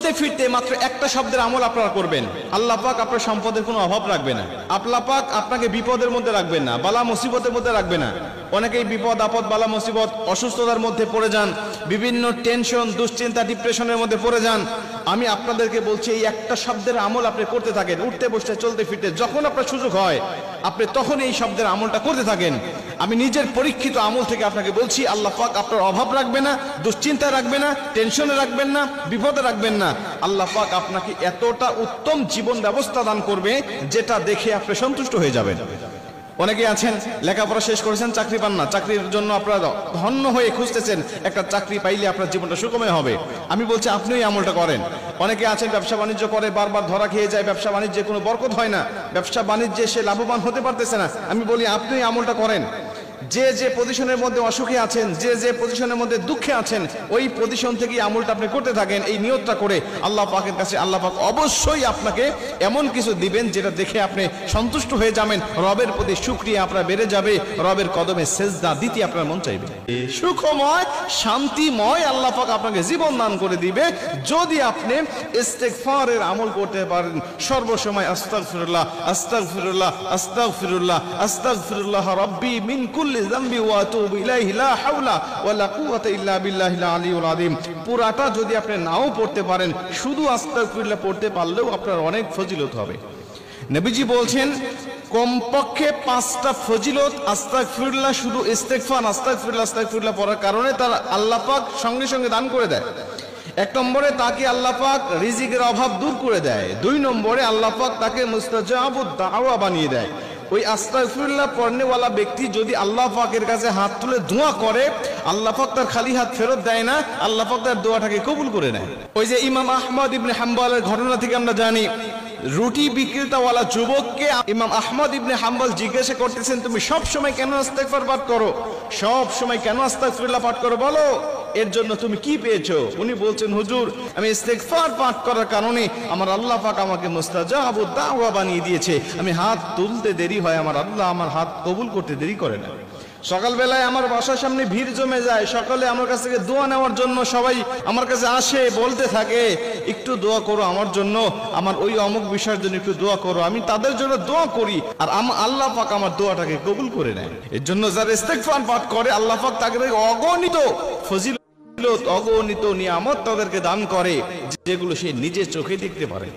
চলতে ফিরতে মাত্র একটা শব্দের আমল আপনারা করবেন, আল্লাহ পাক আপনার সম্পদের কোনো অভাব রাখবে না, আল্লাহ পাক আপনাকে বিপদের মধ্যে রাখবেন না, বালা মুসিবতের মধ্যে রাখবে না। অনেকেই বিপদ আপদ বালা মুসিবত অসুস্থতার মধ্যে পড়ে যান, বিভিন্ন টেনশন দুশ্চিন্তা ডিপ্রেশনের মধ্যে পড়ে যান। আমি আপনাদেরকে বলছি এই একটা শব্দের আমল আপনি করতে থাকেন, উঠতে বসতে চলতে ফিরতে যখন আপনার সুযোগ হয় আপনি তখন এই শব্দের আমলটা করতে থাকেন। আমি নিজের পরীক্ষিত আমল থেকে আপনাকে বলছি, আল্লাহ পাক আপনার অভাব রাখবে না, দুশ্চিন্তা রাখবে না, টেনশনে রাখবেন না, বিপদে রাখবেন না। আল্লাহ পাক আপনাকে এতটা উত্তম জীবন ব্যবস্থা দান করবে যেটা দেখে আপনি সন্তুষ্ট হয়ে যাবেন। অনেকে আছেন লেখাপড়া শেষ করেছেন, চাকরি পান না, চাকরির জন্য আপনারা ধন্য হয়ে খুঁজতেছেন, একটা চাকরি পাইলে আপনার জীবনটা সুখময় হবে। আমি বলছি আপনি এই আমলটা করেন। অনেকে আছেন ব্যবসা বাণিজ্য করে বারবার ধরা খেয়ে যায়, ব্যবসা বাণিজ্যে কোনো বরকত হয় না, ব্যবসা বাণিজ্যে সে লাভবান হতে পারতেছে না। আমি বলি আপনি এই আমলটা করেন। যে যে পজিশনের মধ্যে অসুখে আছেন, যে যে পজিশনের মধ্যে দুঃখে আছেন, ওই পজিশন থেকে আমলটা আপনি করতে থাকেন এই নিয়তটা করে। আল্লাহ পাকের কাছে আল্লাহ পাক অবশ্যই আপনাকে এমন কিছু দিবেন যেটা দেখে আপনি সন্তুষ্ট হয়ে যাবেন, রবের প্রতি শুকরিয়া আপনার বেড়ে যাবে, রবের কদমে সেজদা দিতে আপনার মন চাইবে। সুখময় শান্তিময় আল্লাহ পাক আপনাকে জীবন দান করে দিবে যদি আপনি ইস্তেগফারের আমল করতে পারেন। সর্বসময় আস্তাগফিরুল্লাহ আস্তাগফিরুল্লাহ আস্তাগফিরুল্লাহ আস্তাগফিরুল্লাহ রাব্বি মিন কুল্লি যামবি ওয়া আতুবু ইলাইহি লা হাওলা ওয়া লা কুওয়াতা ইল্লা বিল্লাহিল আলিয়্যিল আযীম। পুরাটা যদি আপনি নাও পড়তে পারেন, শুধু আস্তাগফিরুল্লাহ পড়তে পারলেও আপনার অনেক ফজিলত হবে। নবীজি বলছেন কমপক্ষে 5টা ফজিলত আস্তাগফিরুল্লাহ, শুধু ইস্তেগফার আস্তাগফিরুল্লাহ আস্তাগফিরুল্লাহ পড়ার কারণে তার আল্লাহ পাক সঙ্গে সঙ্গে দান করে দেয়। 1 নম্বরে তাকে আল্লাহ পাক রিজিকের অভাব দূর করে দেয়। 2 নম্বরে আল্লাহ পাক তাকে মুস্তাজাবুদ দাওয়া বানিয়ে দেয়। ওই আস্তাগফিরুল্লাহ পড়নেওয়ালা ব্যক্তি যদি আল্লাহ পাকের কাছে হাত তুলে দোয়া করে, আল্লাহ পাক তার খালি হাত ফেরত দেয় না, আল্লাহ পাক তার দোয়াটাকে কবুল করে নেয়। ওই যে ইমাম আহমদ ইবনে হাম্বলের ঘটনা থেকে আমরা জানি, রুটি বিক্রেতাওয়ালা যুবককে ইমাম আহমদ ইবনে হাম্বল জিজ্ঞাসা করতেছেন, তুমি সব সময় কেন ইস্তেগফার পাঠ করো, সব সময় কেন আস্তাগফিরুল্লাহ পাঠ করো, বলো এর জন্য তুমি কি পেয়েছো? উনি বলছেন, হুজুর আমি ইস্তেগফার পাঠ করার কারণে আমার আল্লাহ পাক আমাকে মুস্তাজাবুদ দাওয়া বানিয়ে দিয়েছে। আমি হাত তুলতে দেরি হয়, আমার আল্লাহ আমার হাত কবুল করতে দেরি করে না। সকালবেলায় আমার বাসার সামনে ভিড় জমে যায়, সকালে আমার কাছ থেকে দোয়া নেওয়ার জন্য সবাই আমার কাছে আসে, বলতে থাকে একটু দোয়া করো আমার জন্য, আমার ওই অমুক বিষয়ের জন্য একটু দোয়া করো। আমি তাদের জন্য দোয়া করি আর আল্লাহ পাক আমার দোয়াটাকে কবুল করে নেয়। এর জন্য যারা ইস্তেগফার পাঠ করে আল্লাহ পাক তাকে অগণিত ফজিলত অগণিত নিয়ামত তাদেরকে দান করে যেগুলো সে নিজে চোখে দেখতে পারে।